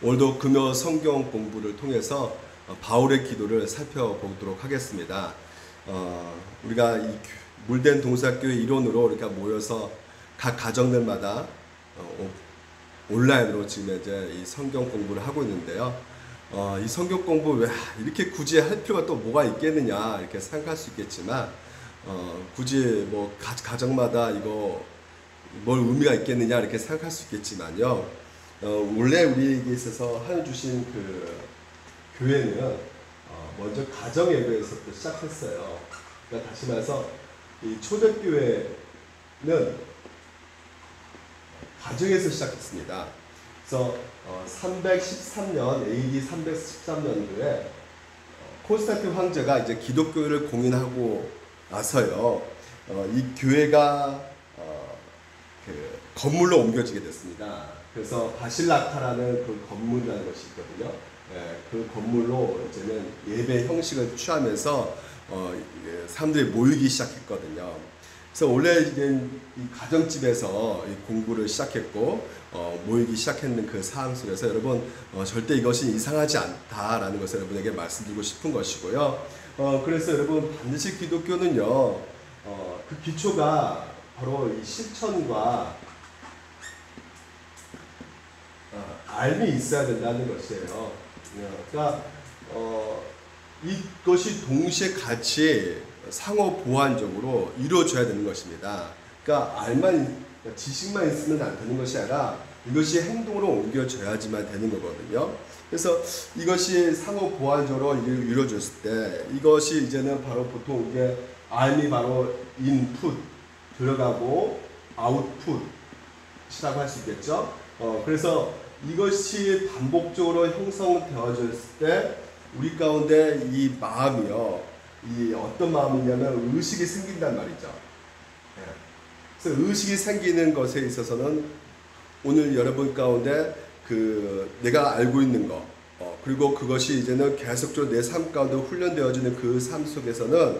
오늘도 금요 성경 공부를 통해서 바울의 기도를 살펴보도록 하겠습니다. 우리가 이 물된 동사교회 일원으로 이렇게 모여서 각 가정들마다 온라인으로 지금 이제 이 성경 공부를 하고 있는데요. 이 성경 공부 왜 이렇게 굳이 할 필요가 또 뭐가 있겠느냐 이렇게 생각할 수 있겠지만 굳이 뭐 가정마다 이거 뭘 의미가 있겠느냐 이렇게 생각할 수 있겠지만요. 원래 우리에게 있어서 하나님 주신 그 교회는 먼저 가정 예배에서부터 시작했어요. 그러니까 다시 말해서 이 초대교회는 가정에서 시작했습니다. 그래서 313년 AD 313년도에 콘스탄틴 황제가 이제 기독교를 공인하고 나서요, 이 교회가 그 건물로 옮겨지게 됐습니다. 그래서 바실라타라는 그 건물이라는 것이 있거든요. 그 건물로 이제는 예배 형식을 취하면서 사람들이 모이기 시작했거든요. 그래서 원래 이제 이 가정집에서 이 공부를 시작했고 모이기 시작했는 그 상황 속에서 여러분 절대 이것이 이상하지 않다라는 것을 여러분에게 말씀드리고 싶은 것이고요. 그래서 여러분 반드시 기독교는요, 그 기초가 바로 이 실천과 알미 있어야 된다는 것이에요. 그러니까 이것이 동시에 같이 상호 보완적으로 이루어져야 되는 것입니다. 그러니까 지식만 있으면 안 되는 것이 아니라 이것이 행동으로 옮겨져야지만 되는 거거든요. 그래서 이것이 상호 보완적으로 이루어졌을 때 이것이 이제는 바로 보통 이게 알미 바로 인풋 들어가고 아웃풋이라고 할 수 있겠죠. 그래서 이것이 반복적으로 형성되어졌을 때 우리 가운데 이 마음이요, 이 어떤 마음이냐면 의식이 생긴단 말이죠. 그래서 의식이 생기는 것에 있어서는 오늘 여러분 가운데 그 내가 알고 있는 거, 그리고 그것이 이제는 계속적으로 내 삶 가운데 훈련되어지는 그 삶 속에서는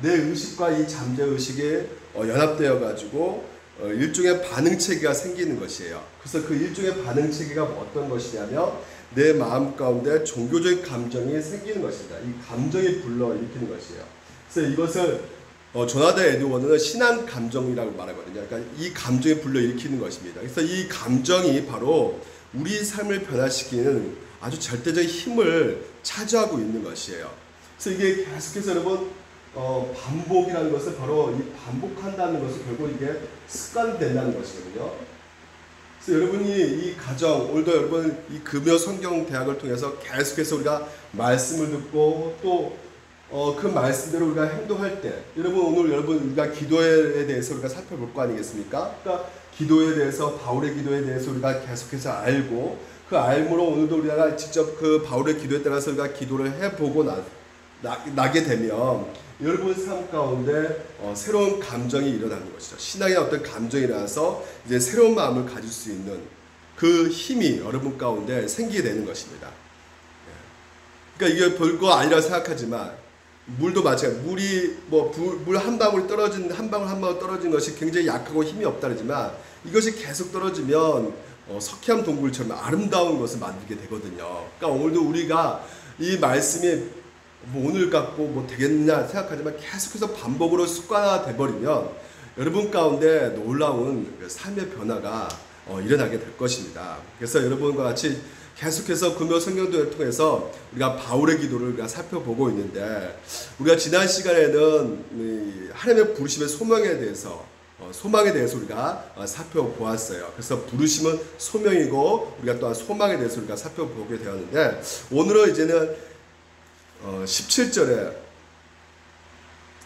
내 의식과 이 잠재 의식이 연합되어 가지고 일종의 반응체계가 생기는 것이에요. 그래서 그 일종의 반응체계가 어떤 것이냐면 내 마음 가운데 종교적인 감정이 생기는 것입니다. 이 감정이 불러일으키는 것이에요. 그래서 이것을 조나단 에드워드는 신앙 감정이라고 말하거든요. 그러니까 이 감정이 불러일으키는 것입니다. 그래서 이 감정이 바로 우리 삶을 변화시키는 아주 절대적인 힘을 차지하고 있는 것이에요. 그래서 이게 계속해서 여러분 반복이라는 것은 바로 이 반복한다는 것은 결국 이게 습관이 된다는 것이거든요. 그래서 여러분이 이 가정, 오늘도 여러분 이 금요 성경 대학을 통해서 계속해서 우리가 말씀을 듣고 또 그 말씀대로 우리가 행동할 때, 오늘 우리가 기도에 대해서 우리가 살펴볼 거 아니겠습니까? 그러니까 기도에 대해서, 바울의 기도에 대해서 우리가 계속해서 알고 그 알므로 오늘도 우리가 직접 그 바울의 기도에 따라서 우리가 기도를 해보고 나게 되면 여러분 삶 가운데 새로운 감정이 일어나는 것이죠. 신앙의 어떤 감정이 일어나서 이제 새로운 마음을 가질 수 있는 그 힘이 여러분 가운데 생기게 되는 것입니다. 그러니까 이게 별거 아니라 생각하지만 물도 마찬가지. 물이 물 한 방울 떨어진 한 방울 떨어진 것이 굉장히 약하고 힘이 없다 그러지만 이것이 계속 떨어지면 석회암 동굴처럼 아름다운 것을 만들게 되거든요. 그러니까 오늘도 우리가 이 말씀이 오늘 갖고 되겠냐 생각하지만 계속해서 반복으로 습관화 돼버리면 여러분 가운데 놀라운 삶의 변화가 일어나게 될 것입니다. 그래서 여러분과 같이 계속해서 금요 성경도를 통해서 우리가 바울의 기도를 우리가 살펴보고 있는데, 우리가 지난 시간에는 하나님의 부르심의 소망에 대해서 우리가 살펴보았어요. 그래서 부르심은 소명이고 우리가 또한 소망에 대해서 우리가 살펴보게 되었는데, 오늘은 이제는 17절,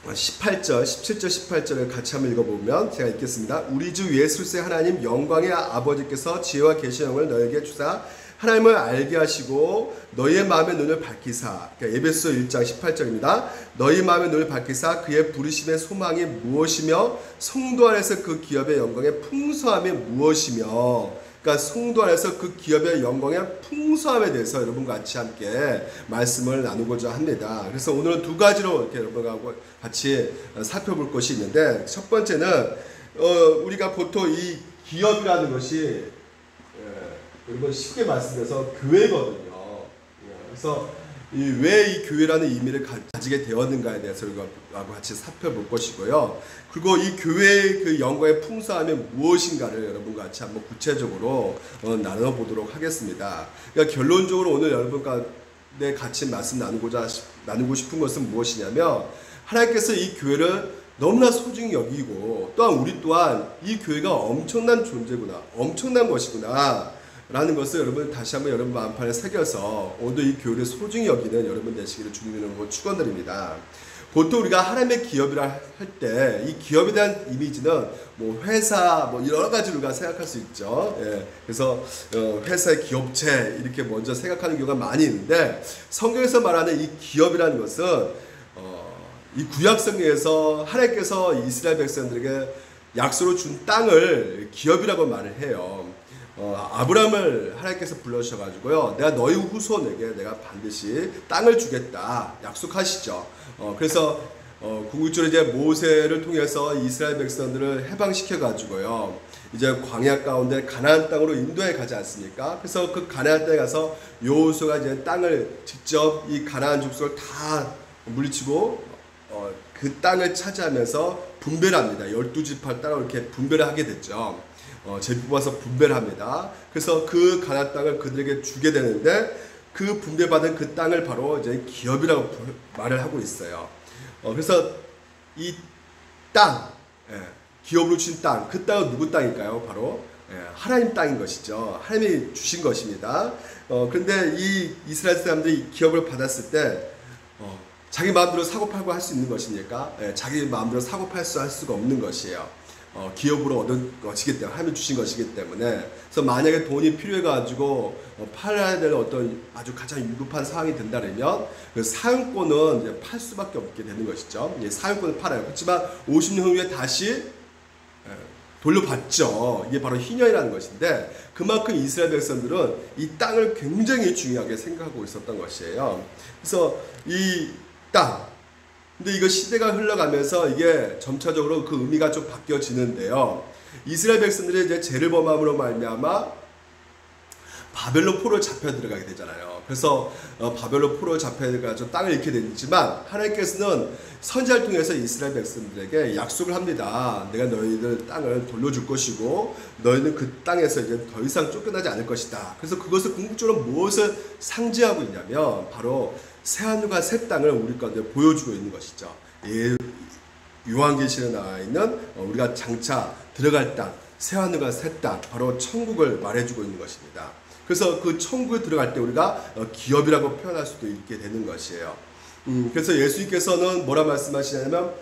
18절을 같이 한번 읽어보면 제가 읽겠습니다. 우리 주 예수 그리스도의 하나님 영광의 아버지께서 지혜와 계시형을 너에게 주사 하나님을 알게 하시고 너희의 마음의 눈을 밝히사, 그러니까 에베소 1장 18절입니다. 너희 마음의 눈을 밝히사 그의 부르심의 소망이 무엇이며 성도 안에서 그 기업의 영광의 풍성함이 무엇이며, 그러니까 성도 안에서 그 기업의 영광의 풍성함에 대해서 여러분과 같이 함께 말씀을 나누고자 합니다. 그래서 오늘은 두 가지로 이렇게 여러분하고 같이 살펴볼 것이 있는데, 첫 번째는 우리가 보통 이 기업이라는 것이 여러분 쉽게 말씀드려서 교회거든요. 그래서 왜 이 교회라는 의미를 가지게 되었는가에 대해서 우리가 같이 살펴볼 것이고요. 그리고 이 교회의 그 영광의 풍성함이 무엇인가를 여러분과 같이 한번 구체적으로 나눠보도록 하겠습니다. 그러니까 결론적으로 오늘 여러분과 같이 말씀 나누고 싶은 것은 무엇이냐면, 하나님께서 이 교회를 너무나 소중히 여기고, 또한 우리 또한 이 교회가 엄청난 존재구나, 엄청난 것이구나 라는 것을 여러분 다시 한번 여러분 마음판에 새겨서 오늘도 이 교회를 소중히 여기는 여러분 되시기를 주님으로 축원드립니다. 보통 우리가 하나님의 기업이라 할 때 이 기업에 대한 이미지는 뭐 회사 뭐 여러 가지로 우리가 생각할 수 있죠. 그래서 회사의 기업체 이렇게 먼저 생각하는 경우가 많이 있는데, 성경에서 말하는 이 기업이라는 것은 이 구약 성경에서 하나님께서 이스라엘 백성들에게 약속으로 준 땅을 기업이라고 말을 해요. 아브라함을 하나님께서 불러주셔가지고요, 내가 너희 후손에게 내가 반드시 땅을 주겠다 약속하시죠. 그래서 궁극적으로 이제 모세를 통해서 이스라엘 백성들을 해방시켜가지고요, 이제 광야 가운데 가나안 땅으로 인도해 가지 않습니까? 그래서 그 가나안 땅에 가서 여호수아가 이제 땅을 직접 이 가나안 족속을 다 물리치고 그 땅을 차지하면서 분배를 합니다. 12지파를 따라 이렇게 분배를 하게 됐죠. 제비 뽑아서 분배를 합니다. 그래서 그 가나안 땅을 그들에게 주게 되는데, 그 분배받은 그 땅을 바로 이제 기업이라고 말을 하고 있어요. 그래서 이 땅, 기업으로 주신 땅, 그 땅은 누구 땅일까요? 바로 하나님 땅인 것이죠. 하나님이 주신 것입니다. 그런데 이 이스라엘 사람들이 기업을 받았을 때 자기 마음대로 사고팔고 할 수 있는 것입니까? 자기 마음대로 사고팔 수 할 수가 없는 것이에요. 기업으로 얻은 것이기 때문에, 하나님이 주신 것이기 때문에. 그래서 만약에 돈이 필요해가지고 팔아야 될 어떤 아주 가장 위급한 상황이 된다면 그 사용권은 이제 팔 수밖에 없게 되는 것이죠. 사용권을 팔아요. 그렇지만 50년 후에 다시 돌려받죠. 이게 바로 희년이라는 것인데, 그만큼 이스라엘 백성들은 이 땅을 굉장히 중요하게 생각하고 있었던 것이에요. 그래서 이 땅, 근데 이거 시대가 흘러가면서 이게 점차적으로 그 의미가 좀 바뀌어지는데요. 이스라엘 백성들이 이제 죄를 범함으로 말미암아 바벨론 포로에 잡혀 들어가게 되잖아요. 그래서 바벨론 포로에 잡혀 들어가서 땅을 잃게 되지만, 하나님께서는 선지자를 통해서 이스라엘 백성들에게 약속을 합니다. 내가 너희들 땅을 돌려줄 것이고 너희는 그 땅에서 이제 더 이상 쫓겨나지 않을 것이다. 그래서 그것을 궁극적으로 무엇을 상징하고 있냐면, 바로 새하늘과 새 땅을 우리 가운데 보여주고 있는 것이죠. 요한계시록에 나와 있는 우리가 장차 들어갈 땅, 새하늘과 새 땅, 바로 천국을 말해주고 있는 것입니다. 그래서 그 천국에 들어갈 때 우리가 기업이라고 표현할 수도 있게 되는 것이에요. 그래서 예수님께서는 뭐라 말씀하시냐면,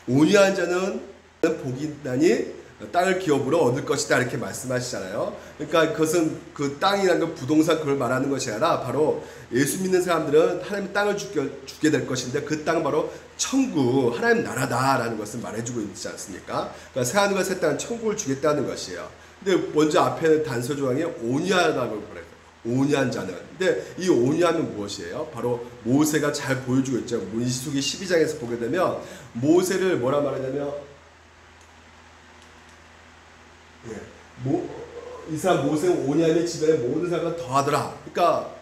온유한 자는 복이 있나니 땅을 기업으로 얻을 것이다 이렇게 말씀하시잖아요. 그러니까 그것은 그 땅이라는 건 부동산 그걸 말하는 것이 아니라, 바로 예수 믿는 사람들은 하나님 땅을 주게 될 것인데, 그 땅은 바로 천국, 하나님 나라다라는 것을 말해주고 있지 않습니까? 그러니까 새하늘과 새 땅은 천국을 주겠다는 것이에요. 근데 먼저 앞에 단서 조항에 온유하다고 그래요. 온유한 자는. 근데 이 온유함은 무엇이에요? 바로 모세가 잘 보여주고 있죠. 민수기 12장에서 보게 되면 모세를 뭐라 말하냐면, 이 사람 모세는 온유함이 집에 모든 사람과 더하더라. 그러니까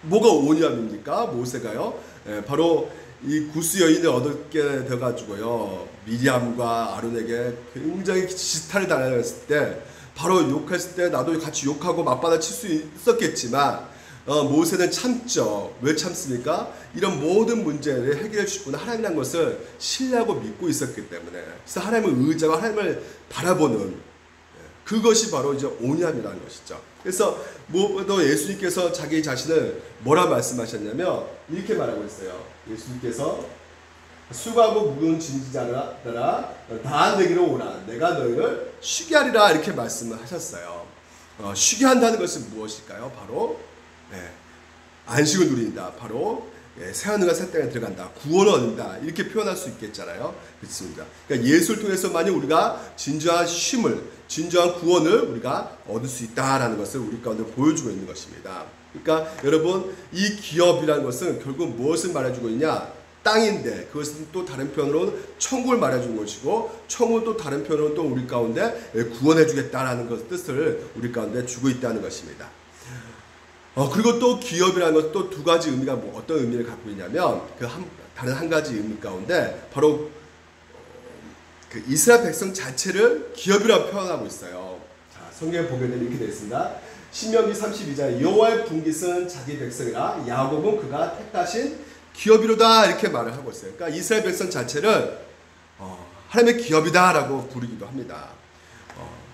뭐가 온유함입니까? 모세가요. 바로 이 구스 여인을 얻게 돼가지고요, 미리암과 아론에게 굉장히 지탄을 당했을 때, 바로 욕했을 때 나도 같이 욕하고 맞받아 칠 수 있었겠지만 모세는 참죠. 왜 참습니까? 이런 모든 문제를 해결해 주시구나 하나님이라는 것을 신뢰하고 믿고 있었기 때문에. 그래서 하나님을 의지하고 하나님을 바라보는, 그것이 바로 이제 온유함이라는 것이죠. 그래서 무엇보다 예수님께서 자기 자신을 뭐라 말씀하셨냐면, 이렇게 말하고 있어요. 예수님께서 수고하고 무거운 짐지자들아 다 내게로 오라, 내가 너희를 쉬게 하리라 이렇게 말씀을 하셨어요. 쉬게 한다는 것은 무엇일까요? 바로 안식을 누린다. 바로 새하늘과 새 땅에 들어간다. 구원을 얻는다. 이렇게 표현할 수 있겠잖아요. 그렇습니다. 그러니까 예수를 통해서만이 우리가 진정한 쉼을, 진정한 구원을 우리가 얻을 수 있다라는 것을 우리 가운데 보여주고 있는 것입니다. 그러니까 여러분, 이 기업이라는 것은 결국 무엇을 말해주고 있냐? 땅인데 그것은 또 다른 표현으로는 천국을 말해주는 것이고 천국은 또 다른 표현으로는 또 우리 가운데 구원해 주겠다라는 것 뜻을 우리 가운데 주고 있다는 것입니다. 그리고 또 기업이라는 것은 또 두 가지 의미가 어떤 의미를 갖고 있냐면 다른 한 가지 의미 가운데 바로 그 이스라엘 백성 자체를 기업이라고 표현하고 있어요. 자, 성경에 보게 되면 이렇게 되어 있습니다. 신명기 32장 여호와의 분깃은 자기 백성이라 야곱은 그가 택하신 기업이로다 이렇게 말을 하고 있어요. 그러니까 이스라엘 백성 자체를 하나님의 기업이다라고 부르기도 합니다.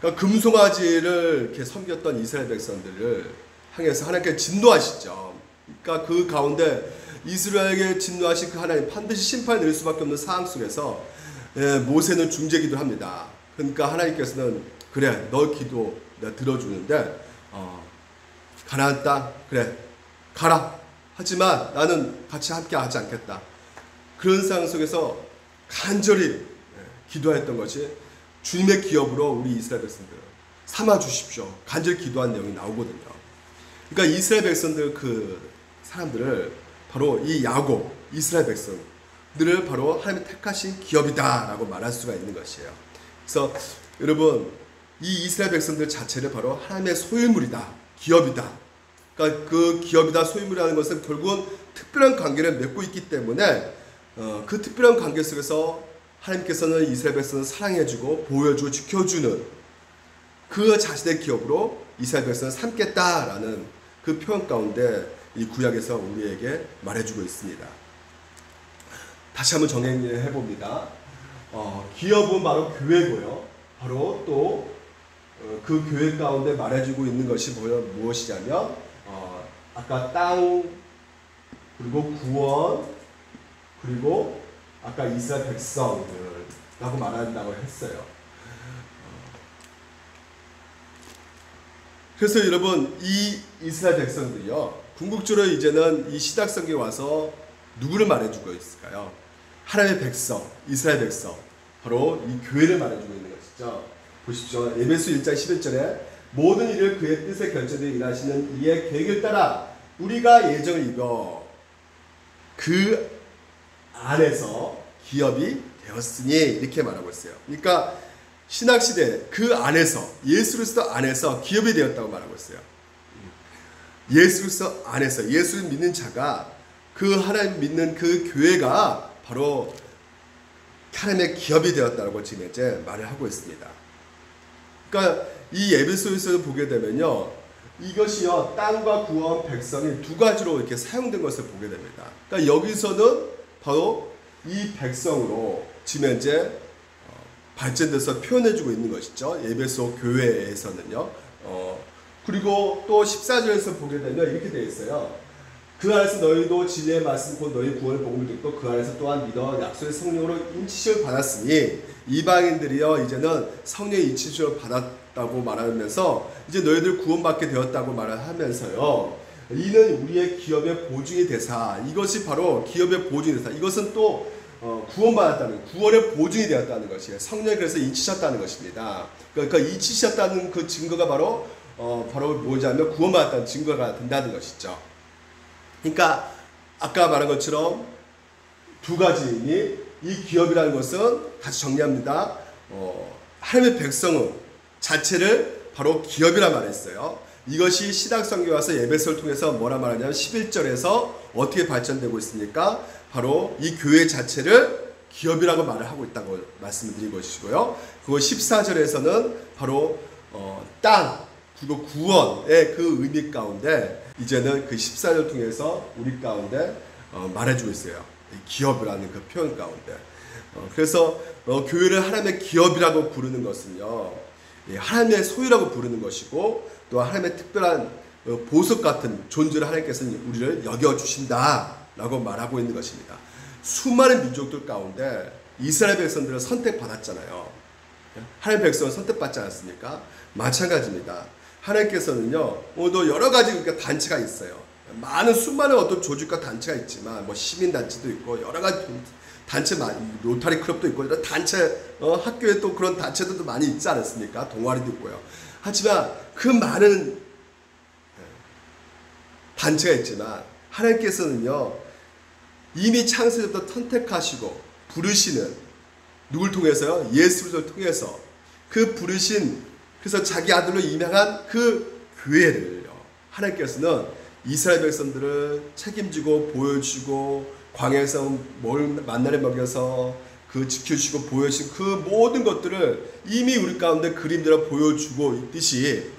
그러니까 금송아지를 이렇게 섬겼던 이스라엘 백성들을 향해서 하나님께 진노하시죠. 그러니까 그 가운데 이스라엘에게 진노하신 그 하나님 반드시 심판을 내릴 수밖에 없는 상황 속에서 모세는 중재기도 합니다. 그러니까 하나님께서는 그래 너 기도 내가 들어주는데 가나안 땅 그래 가라. 하지만 나는 같이 함께 하지 않겠다. 그런 상황 속에서 간절히 기도했던 것이 주님의 기업으로 우리 이스라엘 백성들 삼아 주십시오. 간절히 기도한 내용이 나오거든요. 그러니까 이스라엘 백성들 그 사람들을 바로 이 야곱 이스라엘 백성들을 바로 하나님이 택하신 기업이다라고 말할 수가 있는 것이에요. 그래서 여러분 이 이스라엘 백성들 자체를 바로 하나님의 소유물이다, 기업이다. 그러니까 그 기업이다, 소유물이라는 것은 결국은 특별한 관계를 맺고 있기 때문에 그 특별한 관계 속에서 하나님께서는 이스라엘 백성을 사랑해주고 보호해주고 지켜주는 그 자신의 기업으로 이스라엘 백성을 삼겠다라는 그 표현 가운데 이 구약에서 우리에게 말해주고 있습니다. 다시 한번 정리해 봅니다. 기업은 바로 교회고요. 바로 또 그 교회 가운데 말해주고 있는 것이 무엇이냐면 아까 땅 그리고 구원 그리고 아까 이스라엘 백성들라고 말한다고 했어요. 그래서 여러분 이 이스라엘 백성들이요 궁극적으로 이제는 이 시닥성경에 와서 누구를 말해주고 있을까요? 하나님의 백성, 이스라엘 백성, 바로 이 교회를 말해주고 있는 것이죠. 보십시오. 에베소 1장 11절에 모든 일을 그의 뜻에 결정되어 일하시는 이의 계획을 따라 우리가 예정을 입어 그 안에서 기업이 되었으니 이렇게 말하고 있어요. 그러니까 신학시대 그 안에서 예수 그리스도 안에서 기업이 되었다고 말하고 있어요. 예수 그리스도 안에서 예수를 믿는 자가 그 하나님 믿는 그 교회가 바로 하나님의 기업이 되었다고 지금 이제 말을 하고 있습니다. 그러니까 이 에베소에서 보게 되면요, 이것이요 땅과 구원 백성이 두 가지로 이렇게 사용된 것을 보게 됩니다. 그러니까 여기서는 바로 이 백성으로 지금 현재 발전돼서 표현해주고 있는 것이죠. 에베소 교회에서는요. 그리고 또 14절에서 보게 되면 이렇게 되어 있어요. 그 안에서 너희도 진리의 말씀 곧 너희 구원의 복음을 듣고 그 안에서 또한 믿어 약속의 성령으로 인치심을 받았으니 이방인들이여 이제는 성령의 인치심을 받았다고 말하면서 이제 너희들 구원받게 되었다고 말을 하면서요. 이는 우리의 기업의 보증이 되사 이것이 바로 기업의 보증이 되사 이것은 또 구원받았다는 구원의 보증이 되었다는 것이에요. 성령이 그래서 인치셨다는 것입니다. 그러니까 인치셨다는 그 증거가 바로 뭐냐면 구원받았다는 증거가 된다는 것이죠. 그러니까 아까 말한 것처럼 두 가지 의미, 이 기업이라는 것은 다시 정리합니다. 하나님의 백성은 자체를 바로 기업이라 말했어요. 이것이 신학성경에 와서 에베소를 통해서 뭐라 말하냐면 11절에서 어떻게 발전되고 있습니까? 바로 이 교회 자체를 기업이라고 말을 하고 있다고 말씀을 드린 것이고요. 그리고 14절에서는 바로 땅 그리고 구원의 그 의미 가운데 이제는 그 14절 통해서 우리 가운데 말해주고 있어요. 기업이라는 그 표현 가운데. 그래서 교회를 하나님의 기업이라고 부르는 것은요, 하나님의 소유라고 부르는 것이고 또 하나님의 특별한 보석 같은 존재를 하나님께서는 우리를 여겨주신다라고 말하고 있는 것입니다. 수많은 민족들 가운데 이스라엘 백성들을 선택받았잖아요. 하나님의 백성은 선택받지 않았습니까? 마찬가지입니다. 하나님께서는요, 오늘도 여러 가지 단체가 있어요. 많은 수많은 어떤 조직과 단체가 있지만, 뭐 시민단체도 있고, 여러 가지 단체 로타리 클럽도 있고, 이런 단체, 학교에 또 그런 단체들도 많이 있지 않습니까? 동아리도 있고요. 하지만 그 많은 단체가 있지만, 하나님께서는요, 이미 창세부터 선택하시고 부르시는 누굴 통해서요? 예수 그리스도를 통해서 그 부르신 그래서 자기 아들로 임명한 그 교회를요. 하나님께서는 이스라엘 백성들을 책임지고 보여주고 광야에서 만나를 먹여서 그 지켜주시고 보여주신 그 모든 것들을 이미 우리 가운데 그림대로 보여주고 있듯이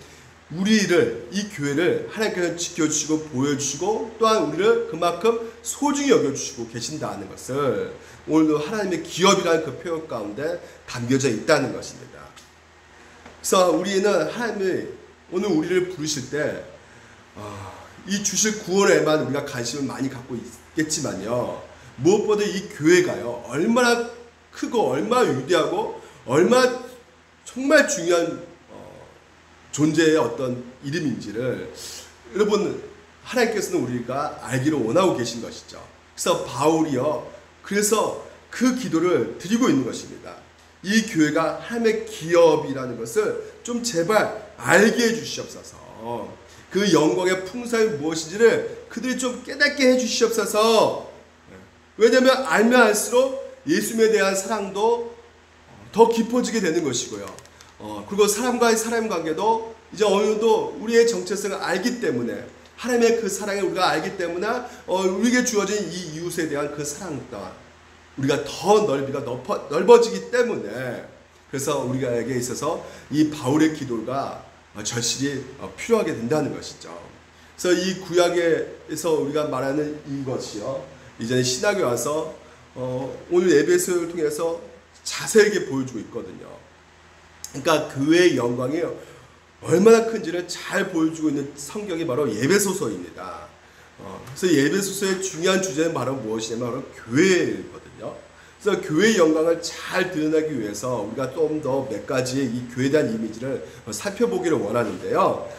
우리를 이 교회를 하나님께서 지켜주시고 보여주시고 또한 우리를 그만큼 소중히 여겨주시고 계신다는 것을 오늘도 하나님의 기업이라는 그 표현 가운데 담겨져 있다는 것입니다. 그래서 우리는 하나님이 오늘 우리를 부르실 때 이 주실 구원에만 우리가 관심을 많이 갖고 있겠지만요. 무엇보다 이 교회가요. 얼마나 크고 얼마나 위대하고 얼마나 정말 중요한 존재의 어떤 이름인지를 여러분 하나님께서는 우리가 알기를 원하고 계신 것이죠. 그래서 바울이요. 그래서 그 기도를 드리고 있는 것입니다. 이 교회가 하나님의 기업이라는 것을 좀 제발 알게 해주시옵소서. 그 영광의 풍성이 무엇인지를 그들이 좀 깨닫게 해주시옵소서. 왜냐하면 알면 알수록 예수님에 대한 사랑도 더 깊어지게 되는 것이고요. 그리고 사람과의 사람 관계도 이제 어느 정도 우리의 정체성을 알기 때문에 하나님의 그 사랑을 우리가 알기 때문에 우리에게 주어진 이 이웃에 대한 그 사랑 또한 우리가 더 넓이가 넓어지기 때문에 그래서 우리에게 있어서 이 바울의 기도가 절실히 필요하게 된다는 것이죠. 그래서 이 구약에서 우리가 말하는 이것이요. 이제 신학에 와서 오늘 에베소를 통해서 자세하게 보여주고 있거든요. 그러니까 교회의 영광이 얼마나 큰지를 잘 보여주고 있는 성경이 바로 에베소서입니다. 그래서 에베소서의 중요한 주제는 바로 무엇이냐면 바로 교회거든요. 그래서 교회의 영광을 잘 드러내기 위해서 우리가 좀 더 몇 가지의 이 교회에 대한 이미지를 살펴보기를 원하는데요.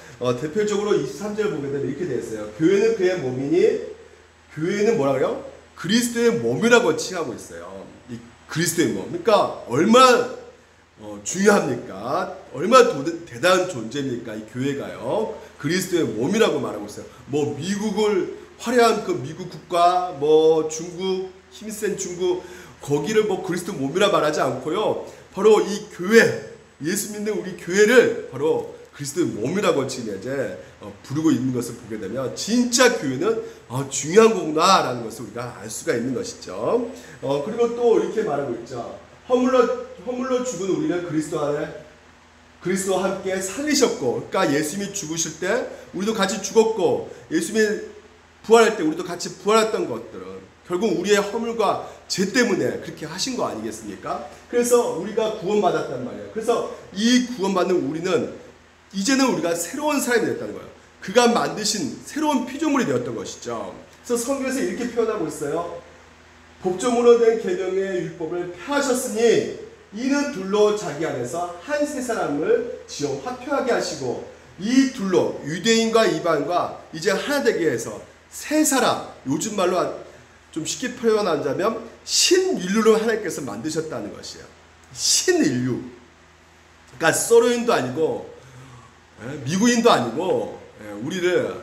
대표적으로 23절을 보게 되면 이렇게 되어 있어요. 교회는 그의 몸이니 교회는 뭐라 그래요? 그리스도의 몸이라고 칭하고 있어요. 이 그리스도의 몸. 그러니까 얼마나 중요합니까? 얼마나 대단한 존재입니까? 이 교회가요. 그리스도의 몸이라고 말하고 있어요. 뭐 미국을 화려한 그 미국 국가, 뭐 중국 힘센 중국 거기를 뭐 그리스도 몸이라 말하지 않고요. 바로 이 교회, 예수 믿는 우리 교회를 바로 그리스도의 몸이라고 지금 이제 부르고 있는 것을 보게 되면 진짜 교회는 중요한 거구나라는 것을 우리가 알 수가 있는 것이죠. 그리고 또 이렇게 말하고 있죠. 허물로 죽은 우리는 그리스도 안에 그리스도와 함께 살리셨고, 그러니까 예수님이 죽으실 때 우리도 같이 죽었고 예수님이 부활할 때 우리도 같이 부활했던 것들은 결국 우리의 허물과 죄 때문에 그렇게 하신 거 아니겠습니까? 그래서 우리가 구원받았단 말이에요. 그래서 이 구원받는 우리는 이제는 우리가 새로운 사람이 됐다는 거예요. 그가 만드신 새로운 피조물이 되었던 것이죠. 그래서 성경에서 이렇게 표현하고 있어요. 법정으로 된 계명의 율법을 폐하셨으니 이는 둘로 자기 안에서 한 세 사람을 지어 화평하게 하시고 이 둘로 유대인과 이방인과 이제 하나 되게 해서 세 사람, 요즘 말로 좀 쉽게 표현하자면 신인류로 하나님께서 만드셨다는 것이에요. 신인류. 그러니까 서로인도 아니고 미국인도 아니고 우리를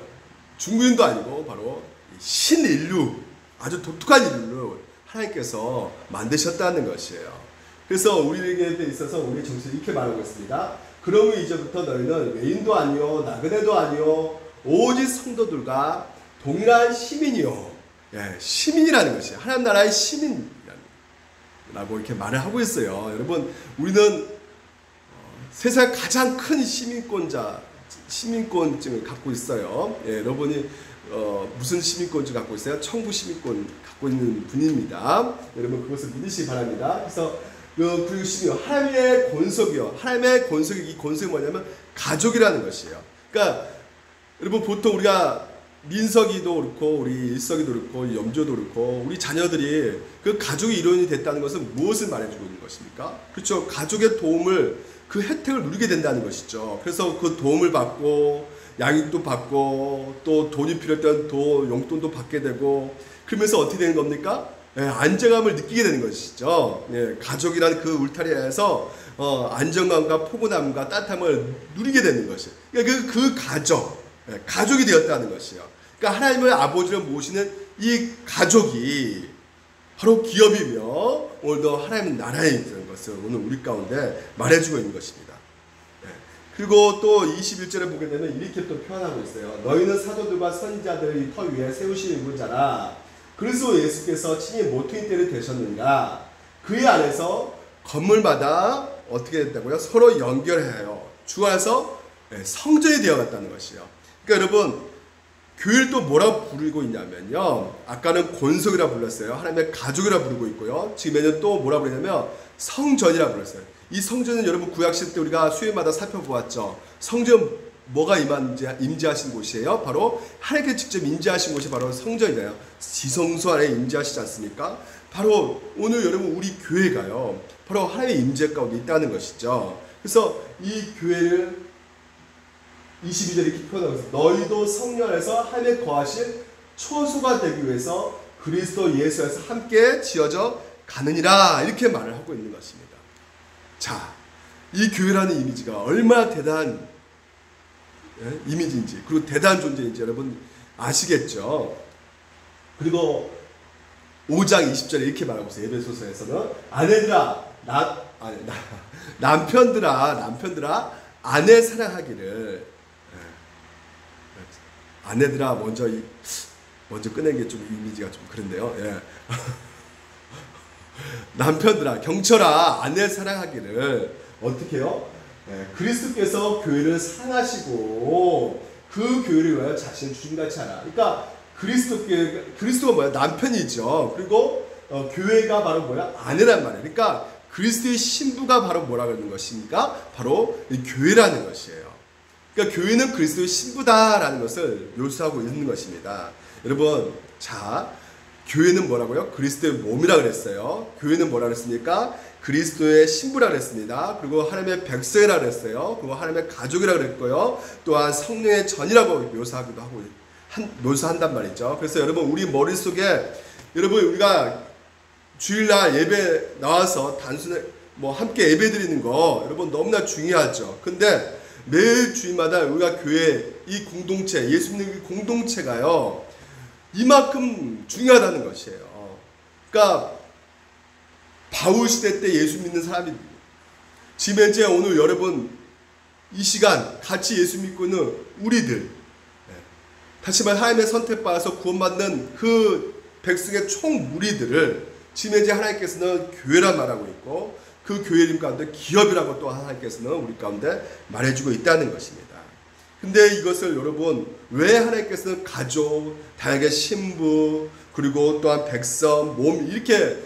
중국인도 아니고 바로 신인류, 아주 독특한 인류를 하나님께서 만드셨다는 것이에요. 그래서 우리에게 있어서 우리의 정신이 이렇게 말하고 있습니다. 그러면 이제부터 너희는 외인도 아니요 나그네도 아니요 오직 성도들과 동일한 시민이요. 시민이라는 것이에요. 하나님 나라의 시민이라고 이렇게 말을 하고 있어요. 여러분, 우리는 세상 가장 큰 시민권증을 갖고 있어요. 여러분이 무슨 시민권증 갖고 있어요? 청구 시민권 갖고 있는 분입니다. 여러분 그것을 믿으시기 바랍니다. 그래서 그리고 시민, 하나님의 권속이요. 하나님의 권속이, 이 권속이 뭐냐면 가족이라는 것이에요. 그러니까 여러분 보통 우리가 민석이도 그렇고 우리 일석이도 그렇고 염조도 그렇고 우리 자녀들이 그 가족의 일원이 됐다는 것은 무엇을 말해주고 있는 것입니까? 그렇죠. 가족의 도움을, 그 혜택을 누리게 된다는 것이죠. 그래서 그 도움을 받고 양육도 받고 또 돈이 필요할 때는 용돈도 받게 되고 그러면서 어떻게 되는 겁니까? 안정감을 느끼게 되는 것이죠. 가족이라는 그 울타리에서 안정감과 포근함과 따뜻함을 누리게 되는 것이에요. 그러니까 그 가족이 되었다는 것이에요. 그러니까 하나님을 아버지로 모시는 이 가족이 바로 기업이며 오늘도 하나님의 나라에 있는 것을 오늘 우리 가운데 말해주고 있는 것입니다. 그리고 또 21절에 보게 되면 이렇게 또 표현하고 있어요. 너희는 사도들과 선지자들을 이 터 위에 세우신 인물자라. 그리스도 예수께서 친히 모퉁이 대를 되셨는가. 그의 안에서 건물마다 어떻게 됐다고요? 서로 연결하여 주 안에서 성전이 되어갔다는 것이요. 그러니까 여러분, 교회를 또 뭐라고 부르고 있냐면요, 아까는 권속이라 불렀어요. 하나님의 가족이라 부르고 있고요. 지금에는 또 뭐라 부르냐면 성전이라 불렀어요. 이 성전은 여러분 구약시대 때 우리가 수요일마다 살펴보았죠. 성전 뭐가 임재하신 곳이에요? 바로 하나님께 직접 임재하신 곳이 바로 성전이에요. 지성소 안에 임재하시지 않습니까? 바로 오늘 여러분 우리 교회가요, 바로 하나님의 임재 가운데 있다는 것이죠. 그래서 이 교회를 22절에 이렇게 표현하고 있어요. 너희도 성령 안에서 하나님의 거하실 초소가 되기 위해서 그리스도 예수에서 함께 지어져 가느니라, 이렇게 말을 하고 있는 것입니다. 자, 이 교회라는 이미지가 얼마나 대단한 이미지인지, 그리고 대단한 존재인지 여러분 아시겠죠? 그리고 5장 20절에 이렇게 말하고 있어요. 에베소서에서는 아내들아, 남편들아 아내 사랑하기를. 아내들아 먼저 꺼낸 게 좀 이미지가 좀 그런데요. 예. 남편들아 경철아 아내 사랑하기를. 어떻게 해요? 그리스도께서 교회를 사랑하시고 그 교회를 위하여 자신을 주님같이 하라. 그러니까 그리스도가 뭐야? 남편이죠. 그리고 교회가 바로 뭐야? 아내란 말이에요. 그러니까 그리스도의 신부가 바로 뭐라 그러는 것입니까? 바로 이 교회라는 것이에요. 그러니까 교회는 그리스도의 신부다라는 것을 묘사하고 있는 것입니다. 여러분, 자, 교회는 뭐라고요? 그리스도의 몸이라 그랬어요. 교회는 뭐라 그랬습니까? 그리스도의 신부라 그랬습니다. 그리고 하나님의 백성이라 그랬어요. 그리고 하나님의 가족이라 그랬고요. 또한 성령의 전이라고 묘사하기도 하고 묘사한단 말이죠. 그래서 여러분 우리 머릿속에 여러분 우리가 주일날 예배 나와서 단순히 뭐 함께 예배 드리는 거 여러분 너무나 중요하죠. 근데 매일 주일마다 우리가 교회 이 공동체, 예수 믿는 공동체가요 이만큼 중요하다는 것이에요. 그러니까 바울 시대 때 예수 믿는 사람이 지금 현재 오늘 여러분 이 시간 같이 예수 믿고 있는 우리들, 다시 말해 하나님의 선택받아서 구원받는 그 백성의 총 무리들을 지금 현재 하나님께서는 교회라 말하고 있고 그 교회 이름 가운데 기업이라고 또 하나님께서는 우리 가운데 말해주고 있다는 것입니다. 근데 이것을 여러분 왜 하나님께서는 가족, 다양하게 신부, 그리고 또한 백성, 몸 이렇게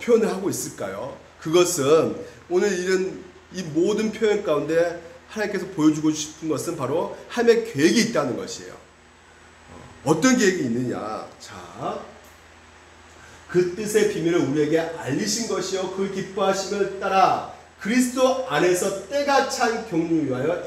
표현을 하고 있을까요? 그것은 오늘 이런 이 모든 표현 가운데 하나님께서 보여주고 싶은 것은 바로 하나님의 계획이 있다는 것이에요. 어떤 계획이 있느냐? 자, 그 뜻의 비밀을 우리에게 알리신 것이요 그 기뻐하심을 따라 그리스도 안에서 때가 찬 경륜을 위하여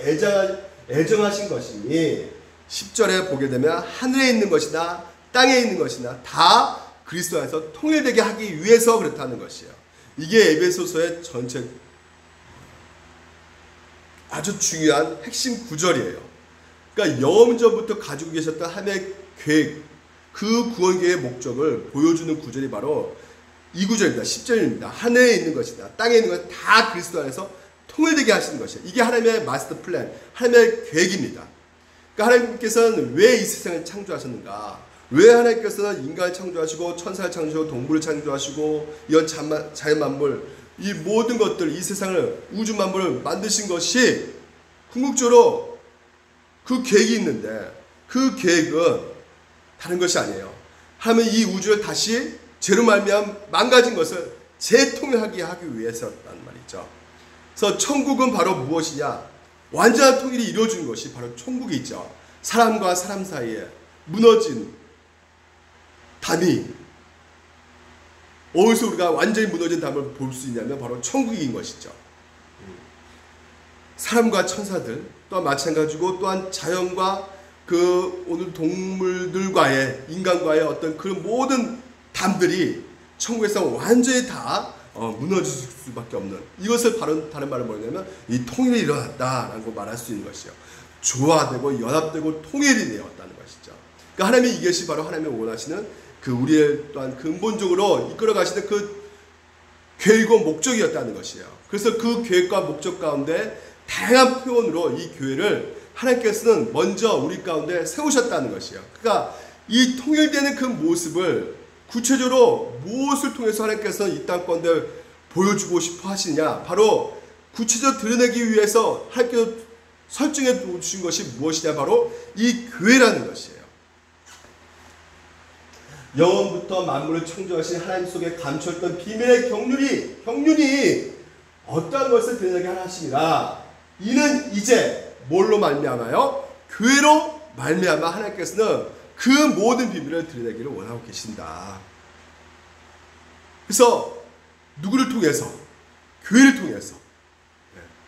애정하신 것이니 10절에 보게 되면 하늘에 있는 것이나 땅에 있는 것이나 다 그리스도 안에서 통일되게 하기 위해서 그렇다는 것이에요. 이게 에베소서의 전체 아주 중요한 핵심 구절이에요. 그러니까 영원전부터 가지고 계셨던 하나님의 계획, 그 구원 계획의 목적을 보여주는 구절이 바로 이 구절입니다. 10절입니다. 하늘에 있는 것이다, 땅에 있는 것이다, 다 그리스도 안에서 통일되게 하시는 것이에요. 이게 하나님의 마스터 플랜, 하나님의 계획입니다. 그러니까 하나님께서는 왜 이 세상을 창조하셨는가? 왜 하나님께서는 인간을 창조하시고 천사를 창조하시고 동물을 창조하시고 이런 자연 만물, 이 모든 것들, 이 세상을, 우주 만물을 만드신 것이 궁극적으로 그 계획이 있는데 그 계획은 다른 것이 아니에요. 하나님은 이 우주를 다시 죄로 말미암아 망가진 것을 재통일하게 하기 위해서란 말이죠. 그래서 천국은 바로 무엇이냐? 완전한 통일이 이루어지는 것이 바로 천국이 있죠. 사람과 사람 사이에 무너진 담이, 어디서 우리가 완전히 무너진 담을 볼 수 있냐면 바로 천국인 것이죠. 사람과 천사들 또한 마찬가지고 또한 자연과 그 오늘 동물들과의 인간과의 어떤 그 모든 담들이 천국에서 완전히 다 무너질 수밖에 없는, 이것을 다른 말로 뭐냐면 이 통일이 일어났다라고 말할 수 있는 것이요. 조화되고 연합되고 통일이 되었다는 것이죠. 그러니까 하나님의 이것이 바로 하나님의 원하시는 그 우리의 또한 근본적으로 이끌어 가시는 그 계획과 목적이었다는 것이에요. 그래서 그 계획과 목적 가운데 다양한 표현으로 이 교회를 하나님께서는 먼저 우리 가운데 세우셨다는 것이에요. 그러니까 이 통일되는 그 모습을 구체적으로 무엇을 통해서 하나님께서는 이 땅 가운데 보여주고 싶어 하시냐, 바로 구체적으로 드러내기 위해서 하나님께서 설정해 주신 것이 무엇이냐, 바로 이 교회라는 것이에요. 영원부터 만물을 창조하신 하나님 속에 감추었던 비밀의 경륜이 어떠한 것을 드러내게 하시니라. 이는 이제 뭘로 말미암아요? 교회로 말미암아 하나님께서는 그 모든 비밀을 드러내기를 원하고 계신다. 그래서 누구를 통해서? 교회를 통해서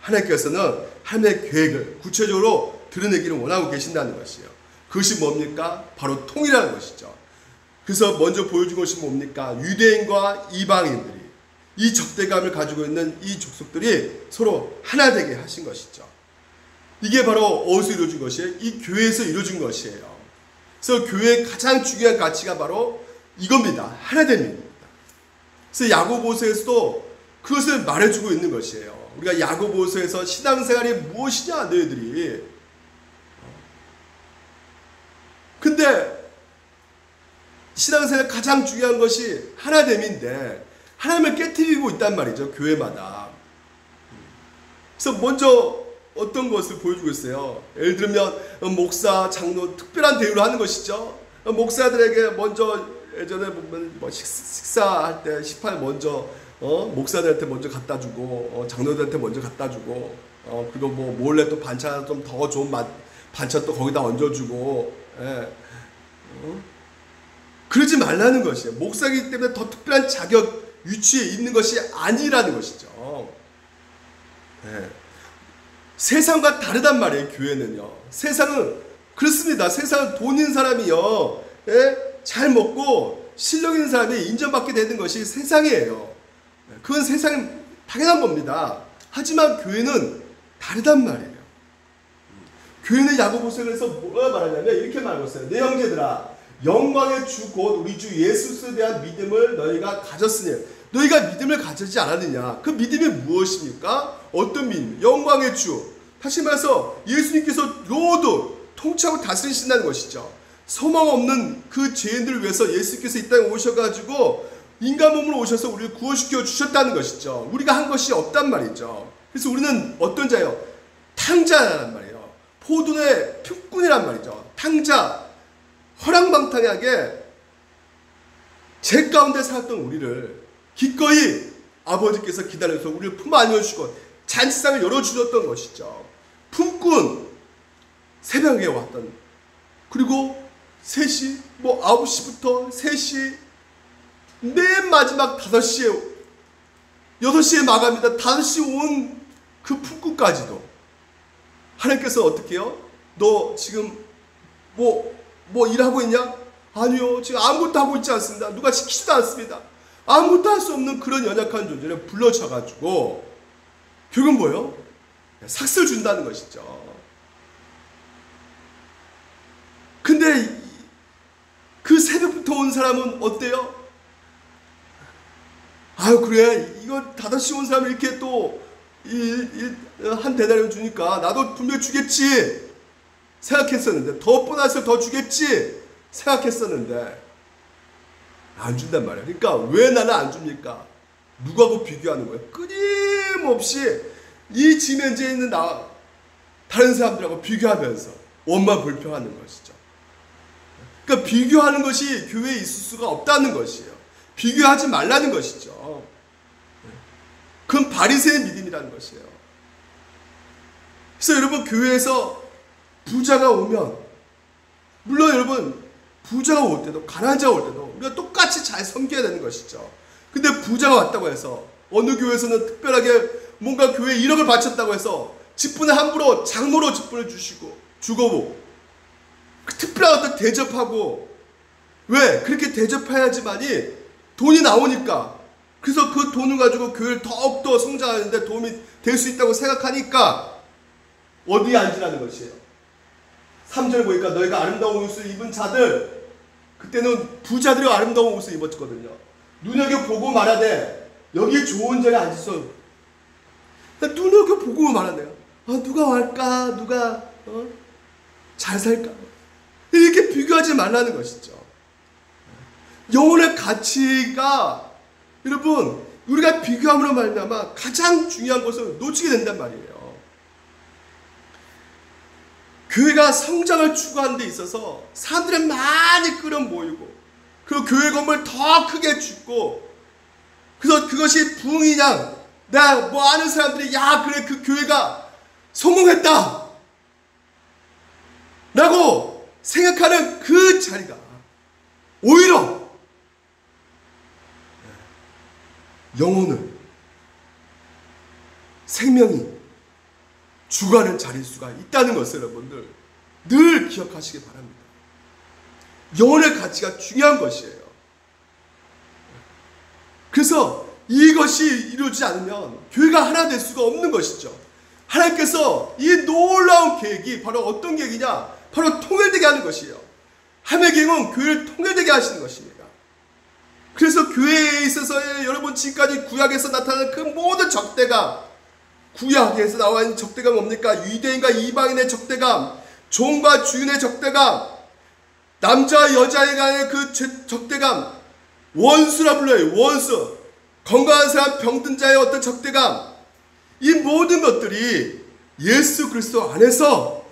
하나님께서는 하나님의 계획을 구체적으로 드러내기를 원하고 계신다는 것이에요. 그것이 뭡니까? 바로 통일하는 것이죠. 그래서 먼저 보여준 것이 뭡니까? 유대인과 이방인들이, 이 적대감을 가지고 있는 이 족속들이 서로 하나 되게 하신 것이죠. 이게 바로 어디서 이루어진 것이에요? 이 교회에서 이루어진 것이에요. 그래서 교회의 가장 중요한 가치가 바로 이겁니다. 하나됨입니다. 그래서 야고보서에서도 그것을 말해주고 있는 것이에요. 우리가 야고보서에서 신앙생활이 무엇이냐, 너희들이. 근데 신앙생활 가장 중요한 것이 하나됨인데 하나님을 깨트리고 있단 말이죠, 교회마다. 그래서 먼저 어떤 것을 보여주고 있어요. 예를 들면 목사, 장로 특별한 대우를 하는 것이죠. 목사들에게 먼저 예전에 보면 뭐 식사할 때 식판 먼저 목사들한테 먼저 갖다 주고 장로들한테 먼저 갖다 주고 그리고 뭐 몰래 또 반찬 좀 더 좋은 반찬 또 거기다 얹어주고, 그러지 말라는 것이에요. 목사이기 때문에 더 특별한 자격 위치에 있는 것이 아니라는 것이죠. 세상과 다르단 말이에요. 교회는요. 세상은 그렇습니다. 세상은 돈 있는 사람이요, 잘 먹고 실력 있는 사람이 인정받게 되는 것이 세상이에요. 그건 세상에 당연한 겁니다. 하지만 교회는 다르단 말이에요. 교회는 야고보서에서 뭐가 말하냐면 이렇게 말하고 있어요. 내 형제들아, 영광의 주 곧 우리 주 예수에 대한 믿음을 너희가 가졌으니, 너희가 믿음을 가지지 않았느냐? 그 믿음이 무엇입니까? 어떤 믿음? 영광의 주. 다시 말해서 예수님께서 모두 통치하고 다스리신다는 것이죠. 소망 없는 그 죄인들을 위해서 예수께서 이 땅에 오셔가지고 인간 몸으로 오셔서 우리를 구원시켜 주셨다는 것이죠. 우리가 한 것이 없단 말이죠. 그래서 우리는 어떤 자예요? 탕자란 말이에요. 포도의 품꾼이란 말이죠. 탕자, 허랑방탕하게 죄 가운데 살았던 우리를 기꺼이 아버지께서 기다려서 우리를 품 안에 주시고 잔치상을 열어주셨던 것이죠. 품꾼, 새벽에 왔던, 그리고 3시, 9시부터 3시, 맨 마지막 5시에, 6시에 마감이다. 5시 온 그 품꾼까지도 하나님께서 어떻게 해요? 너 지금 뭐 일하고 있냐? 아니요, 지금 아무것도 하고 있지 않습니다. 누가 시키지도 않습니다. 아무것도 할 수 없는 그런 연약한 존재를 불러쳐가지고 결국은 뭐예요? 삭스를 준다는 것이죠. 근데 그 새벽부터 온 사람은 어때요? 아유, 그래, 이거 5시 온 사람이 이렇게 또 한 대나리온 주니까 나도 분명히 주겠지 생각했었는데, 더 보너스를 더 주겠지 생각했었는데 안 준단 말이야. 그러니까 왜 나는 안 줍니까? 누구하고 비교하는 거예요? 끊임없이 이 지면제에 있는 다른 사람들하고 비교하면서 원만 불평하는 것이죠. 그러니까 비교하는 것이 교회에 있을 수가 없다는 것이에요. 비교하지 말라는 것이죠. 그건 바리새의 믿음이라는 것이에요. 그래서 여러분, 교회에서 부자가 오면, 물론 여러분 부자가 올 때도 가난한 자가 올 때도 우리가 똑같이 잘 섬겨야 되는 것이죠. 근데 부자가 왔다고 해서 어느 교회에서는 특별하게 뭔가 교회에 1억을 바쳤다고 해서 직분을 함부로 장로로 직분을 주고 특별한 어떤 대접하고, 왜? 그렇게 대접해야지만이 돈이 나오니까, 그래서 그 돈을 가지고 교회를 더욱더 성장하는데 도움이 될 수 있다고 생각하니까 어디에 앉으라는 것이에요. 3절 보니까 너희가 아름다운 옷을 입은 자들, 그때는 부자들이 아름다운 옷을 입었거든요. 눈여겨보고 말하되 여기 좋은 자리에 앉으소. 눈여겨보고 말하네요. 누가 할까? 누가 잘 살까? 이렇게 비교하지 말라는 것이죠. 영혼의 가치가 여러분 우리가 비교함으로 말미암아 가장 중요한 것을 놓치게 된단 말이에요. 교회가 성장을 추구하는 데 있어서 사람들이 많이 끌어모이고 그리고 교회 건물 더 크게 짓고 그래서 그것이 부흥이냐 내가 뭐 아는 사람들이 야 그래 그 교회가 성공했다 라고 생각하는 그 자리가 오히려 영혼을 생명이 죽어가는 자리일 수가 있다는 것을 여러분들 늘 기억하시기 바랍니다. 영혼의 가치가 중요한 것이에요. 그래서 이것이 이루어지지 않으면 교회가 하나 될 수가 없는 것이죠. 하나님께서 이 놀라운 계획이 바로 어떤 계획이냐? 바로 통일되게 하는 것이에요. 하나님의 계획은 교회를 통일되게 하시는 것입니다. 그래서 교회에 있어서의 여러분 지금까지 구약에서 나타나는 그 모든 적대감, 구약에서 나와 있는 적대감 뭡니까? 유대인과 이방인의 적대감, 종과 주인의 적대감, 남자와 여자에 관한 그 적대감, 원수라 불러요. 원수. 건강한 사람, 병든 자의 어떤 적대감, 이 모든 것들이 예수 그리스도 안에서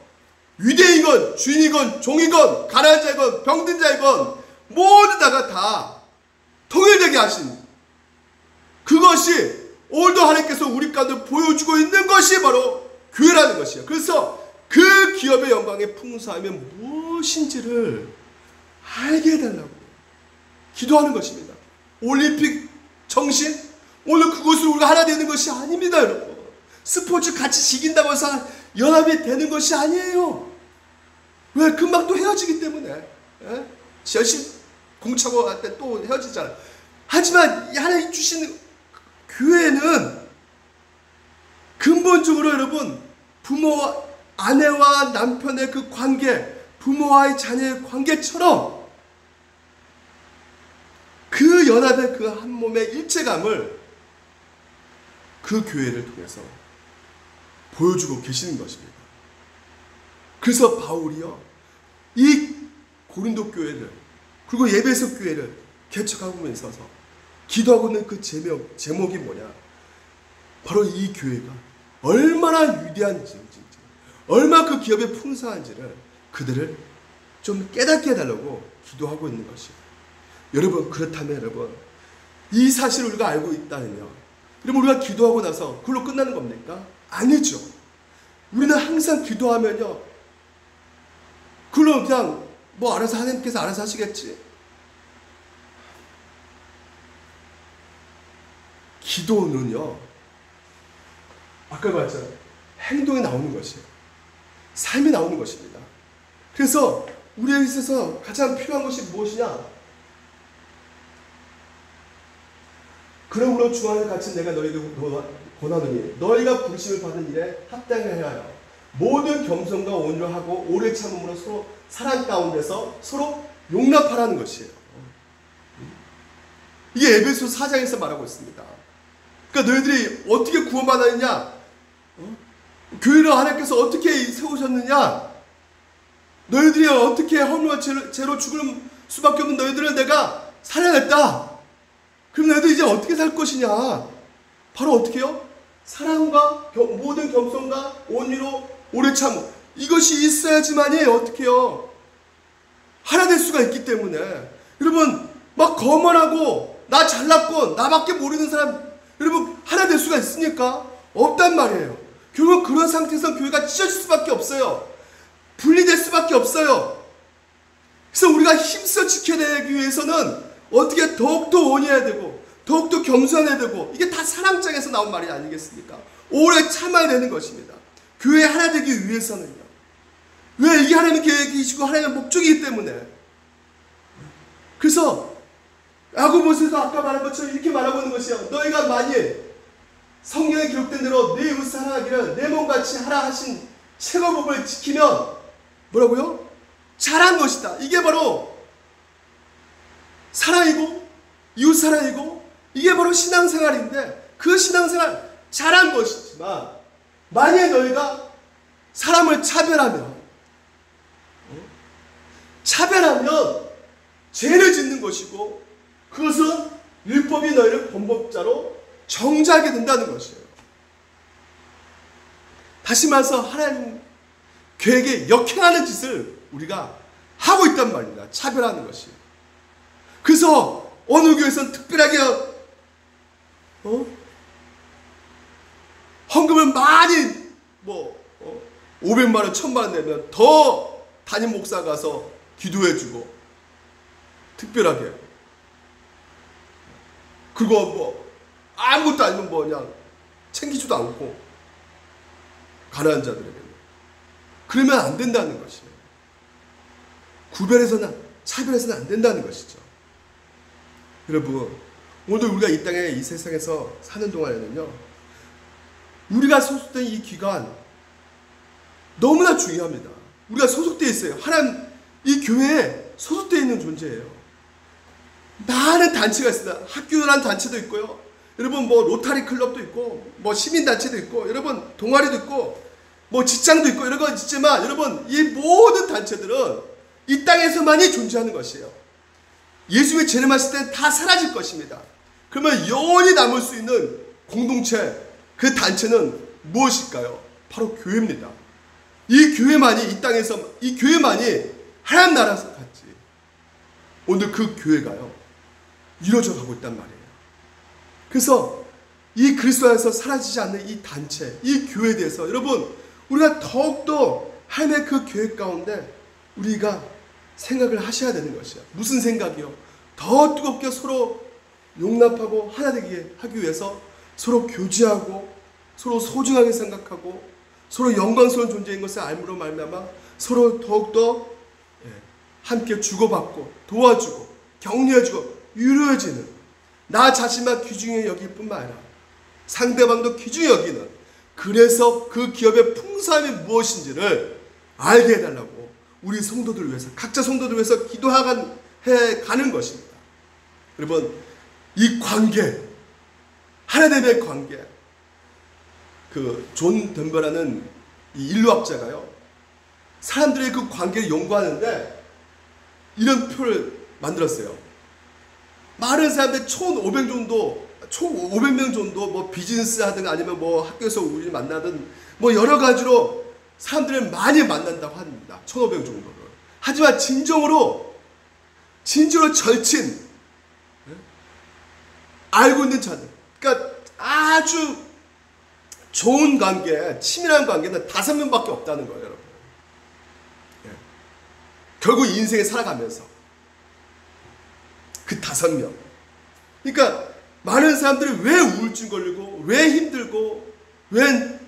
유대이건 주인이건 종이건 가난한 자이건 병든 자이건 모두 다가 다 통일되게 하신 그것이 오늘도 하나님께서 우리 가운데 보여주고 있는 것이 바로 교회라는 것이에요. 그래서 그 기업의 영광의 풍성함이 무엇인지를 알게 해달라고 기도하는 것입니다. 올림픽 정신? 오늘 그것을 우리가 하나 되는 것이 아닙니다, 여러분. 스포츠 같이 즐긴다고 해서 연합이 되는 것이 아니에요. 왜? 금방 또 헤어지기 때문에. 열심히 공차고 할 때 또 헤어지잖아요. 하지만 하나님 주신 교회는 근본적으로 여러분 부모와 아내와 남편의 그 관계, 부모와의 자녀의 관계처럼 그 연합의 그 한 몸의 일체감을 그 교회를 통해서 보여주고 계시는 것입니다. 그래서 바울이요 이 고린도 교회를 그리고 에베소 교회를 개척하고 있어서 기도하고 있는 그 제목이 뭐냐? 바로 이 교회가 얼마나 위대한지, 얼마나 그 기업의 풍성한지를 그들을 좀 깨닫게 해달라고 기도하고 있는 것이에요. 여러분 그렇다면 여러분 이 사실을 우리가 알고 있다면요, 여러분 우리가 기도하고 나서 그걸로 끝나는 겁니까? 아니죠. 우리는 항상 기도하면요 그걸로 그냥 뭐 알아서 하나님께서 알아서 하시겠지. 기도는요 아까 말했잖아요. 행동이 나오는 것이에요. 삶이 나오는 것입니다. 그래서 우리에게 있어서 가장 필요한 것이 무엇이냐? 그러므로 주 안에 갇힌 내가 너희에게 권하노니 너희가 부르심을 받은 일에 합당하게 하여 모든 겸손과 온유를 하고 오래 참음으로 서로 사랑 가운데서 서로 용납하라는 것이에요. 이게 에베소 4장에서 말하고 있습니다. 그러니까 너희들이 어떻게 구원받았느냐? 교회를 하나님께서 어떻게 세우셨느냐? 너희들이 어떻게 허물과 죄로 죽을 수밖에 없는 너희들을 내가 살려냈다. 그럼 너희들 이제 어떻게 살 것이냐? 바로 어떻게요? 사랑과 모든 겸손과 온유로 오래 참음. 이것이 있어야지만이 어떻게요? 하나 될 수가 있기 때문에 여러분 막 거만하고 나 잘났건 나밖에 모르는 사람 여러분 하나 될 수가 있습니까? 없단 말이에요. 결국 그런 상태에서 교회가 찢어질 수밖에 없어요. 분리될 수밖에 없어요. 그래서 우리가 힘써 지켜내기 위해서는 어떻게 더욱더 온유해야 되고 더욱더 겸손해야 되고 이게 다 사랑장에서 나온 말이 아니겠습니까? 오래 참아야 되는 것입니다. 교회 하나 되기 위해서는요. 왜? 이게 하나님의 계획이시고 하나님의 목적이기 때문에. 그래서 야고보서도 아까 말한 것처럼 이렇게 말하고 있는 것이요. 너희가 만일 성경에 기록된 대로 내 이웃 사랑하기를 내 몸같이 하라 하신 최고법을 지키면 뭐라고요? 잘한 것이다. 이게 바로 사랑이고 이웃 사랑이고 이게 바로 신앙생활인데 그 신앙생활 잘한 것이지만 만약에 너희가 사람을 차별하면 죄를 짓는 것이고 그것은 율법이 너희를 범법자로 정죄하게 된다는 것이에요. 다시 말해서 하나님 계획에 역행하는 짓을 우리가 하고 있단 말입니다. 차별하는 것이. 그래서 어느 교회에서는 특별하게 헌금을 많이 500만 원, 1000만 원 내면 더 담임 목사 가서 기도해주고 특별하게. 그거 아무것도 아니면 그냥 챙기지도 않고 가난한 자들에게는. 그러면 안 된다는 것이에요. 구별해서는 차별해서는 안 된다는 것이죠. 여러분, 오늘 우리가 이 땅에 이 세상에서 사는 동안에는요, 우리가 소속된 이 기관 너무나 중요합니다. 우리가 소속되어 있어요. 하나님 이 교회에 소속되어 있는 존재예요. 많은 단체가 있습니다. 학교라는 단체도 있고요. 여러분 로타리 클럽도 있고 시민단체도 있고 여러분 동아리도 있고 직장도 있고 이런 건 있지만 여러분 이 모든 단체들은 이 땅에서만이 존재하는 것이에요. 예수님이 재림하실 때 다 사라질 것입니다. 그러면 영원히 남을 수 있는 공동체 그 단체는 무엇일까요? 바로 교회입니다. 이 교회만이 이 땅에서 이 교회만이 하나님 나라에서 같이 오늘 그 교회가요 이루어져 가고 있단 말이에요. 그래서 이 그리스도 안에서 사라지지 않는 이 단체, 이 교회에 대해서 여러분 우리가 더욱더 하나님의 그 계획 가운데 우리가 생각을 하셔야 되는 것이야. 무슨 생각이요? 더 뜨겁게 서로 용납하고 하나 되게 하기 위해서 서로 교제하고 서로 소중하게 생각하고 서로 영광스러운 존재인 것을 알므로 말미암아 서로 더욱더 함께 주고받고 도와주고 격려해주고 위로해지는 나 자신만 귀중히 여길 뿐만 아니라 상대방도 귀중히 여기는 그래서 그 기업의 풍성함이 무엇인지를 알게 해달라고 우리 성도들을 위해서 각자 성도들을 위해서 기도해 가는 것입니다. 여러분 이 관계 하나님의 관계 존 덴버라는 이 인류학자가요 사람들의 그 관계를 연구하는데 이런 표를 만들었어요. 많은 사람들 1,500명 정도 비즈니스 하든 아니면 학교에서 우리 만나든 여러 가지로 사람들을 많이 만난다고 합니다. 1,500명 정도를. 하지만 진정으로 절친 알고 있는 자들 그러니까 아주 좋은 관계 치밀한 관계는 5명밖에 없다는 거예요. 여러분. 결국 인생에 살아가면서 그 5명 그러니까 많은 사람들이 왜 우울증 걸리고 왜 힘들고 왜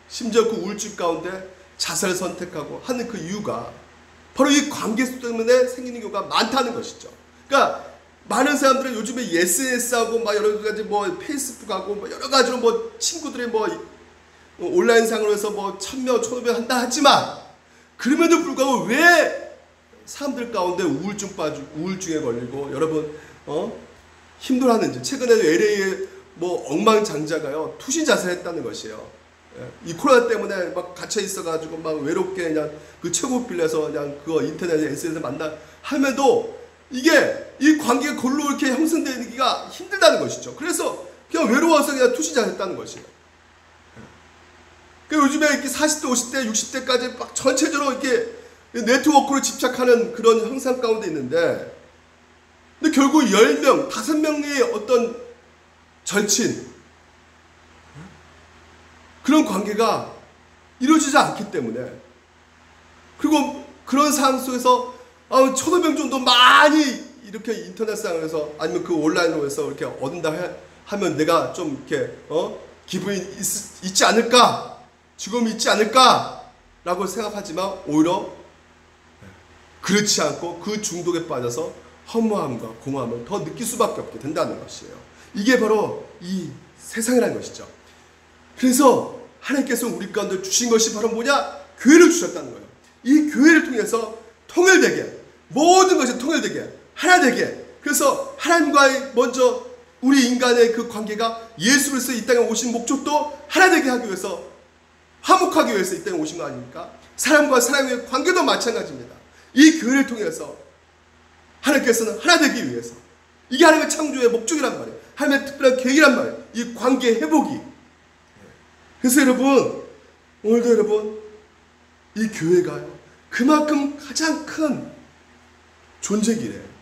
심지어 그 우울증 가운데 자살을 선택하고 하는 그 이유가 바로 이 관계 때문에 생기는 경우가 많다는 것이죠. 그러니까 많은 사람들은 요즘에 SNS하고 여러 가지 페이스북하고 여러 가지로 친구들이 온라인상으로 해서 1,000명, 1,500명 한다 하지만 그럼에도 불구하고 왜 사람들 가운데 우울증에 걸리고 여러분 힘들어하는지 최근에도 LA에 엉망장자가요 투신 자살했다는 것이에요. 이 코로나 때문에 갇혀 있어가지고 외롭게 그냥 그 최고 빌려서 그냥 그거 인터넷에 SNS에 만나 하면도 이게 이 관계가 골로 이렇게 형성되기가 힘들다는 것이죠. 그래서 그냥 외로워서 그냥 투신 자살했다는 것이에요. 요즘에 이렇게 40대, 50대, 60대까지 전체적으로 이렇게 네트워크로 집착하는 그런 형상 가운데 있는데, 근데 결국 10명, 5명의 어떤 절친, 그런 관계가 이루어지지 않기 때문에, 그리고 그런 상황 속에서 1,500명 정도 많이 이렇게 인터넷상에서 아니면 그 온라인으로 해서 이렇게 얻는다 하면 내가 좀 이렇게 기분이 있지 않을까? 즐거움이 있지 않을까? 라고 생각하지만 오히려 그렇지 않고 그 중독에 빠져서 허무함과 공허함을 더 느낄 수밖에 없게 된다는 것이에요. 이게 바로 이 세상이라는 것이죠. 그래서 하나님께서 우리 가운데 주신 것이 바로 뭐냐? 교회를 주셨다는 거예요. 이 교회를 통해서 통일되게 모든 것이 통일되게 하나 되게, 그래서 하나님과의 먼저 우리 인간의 그 관계가 예수 그리스도 이 땅에 오신 목적도 하나 되게 하기 위해서, 화목하기 위해서 이 땅에 오신 거 아닙니까? 사람과 사람의 관계도 마찬가지입니다. 이 교회를 통해서 하나님께서는 하나 되기 위해서, 이게 하나님의 창조의 목적이란 말이에요. 하나님의 특별한 계획이란 말이에요. 이 관계 회복이. 그래서 여러분, 오늘도 여러분, 이 교회가요, 그만큼 가장 큰 존재기래요.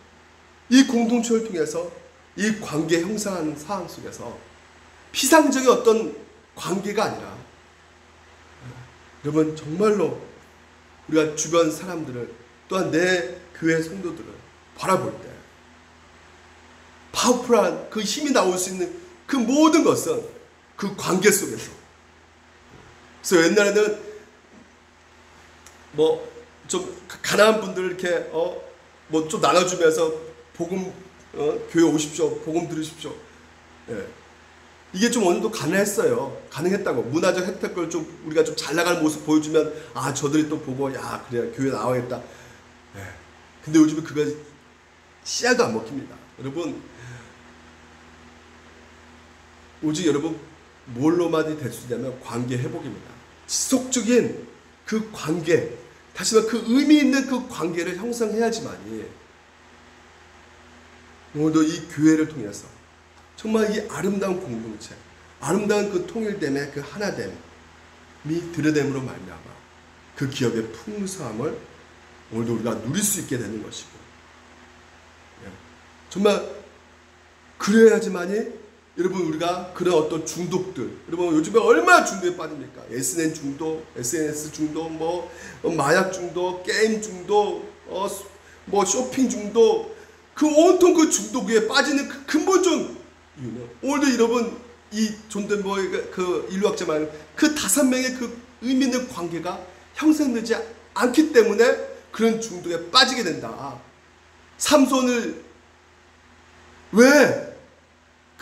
이 공동체를 통해서 이 관계 형성하는 상황 속에서 피상적인 어떤 관계가 아니라, 여러분 정말로 우리가 주변 사람들을, 또한 내 교회 성도들을 바라볼 때 파워풀한 그 힘이 나올 수 있는 그 모든 것은 그 관계 속에서. 그래서 옛날에는 뭐 좀 가난한 분들 이렇게 뭐 좀 나눠주면서 복음, 교회 오십시오, 복음 들으십시오. 예. 이게 좀 어느 정도 가능했다고. 문화적 혜택을 좀 우리가 좀 잘 나가는 모습 보여주면, 아, 저들이 또 보고, 야, 그래, 교회 나와야겠다. 예. 근데 요즘은 그거 씨앗도 안 먹힙니다. 여러분, 오직 여러분 뭘로만이 될 수 있냐면 관계 회복입니다. 지속적인 그 관계, 다시 말해 그 의미 있는 그 관계를 형성해야지만이 오늘도 이 교회를 통해서 정말 이 아름다운 공동체, 아름다운 그 통일됨의 그 하나됨이 드러냄으로 말미암아 그 기업의 풍성함을 오늘도 우리가 누릴 수 있게 되는 것이고, 정말 그래야지만이 여러분 우리가 그런 어떤 중독들, 여러분 요즘에 얼마나 중독에 빠집니까? SNS 중독, 뭐 마약 중독, 게임 중독, 뭐 쇼핑 중독, 그 온통 그 중독에 빠지는 그 근본적 이유는, 오늘도 여러분 이 존댓말 그 인류학자 말하는 그 5명의 그 의미 있는 관계가 형성되지 않기 때문에 그런 중독에 빠지게 된다. 삼손을 왜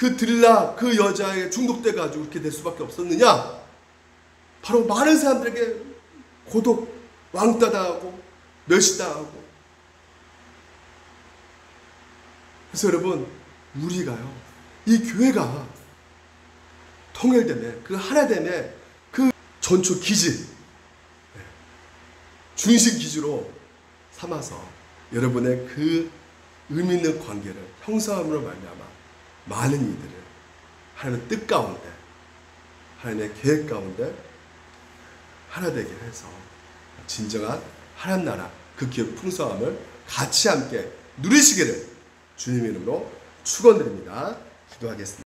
그 들라 그 여자에 중독돼 가지고 그렇게 될 수밖에 없었느냐? 바로 많은 사람들에게 고독, 왕따당하고 멸시당하고. 그래서 여러분, 우리가요, 이 교회가 통일됨에, 그 하나됨에 그 전초 기지, 중심 기지로 삼아서 여러분의 그 의미 있는 관계를 형성함으로 말미암아 많은 이들을 하나님의 뜻 가운데, 하나님의 계획 가운데 하나 되게 해서 진정한 하나님 나라 그 기업 풍성함을 같이 함께 누리시기를 주님의 이름으로 축원드립니다. 기도하겠습니다.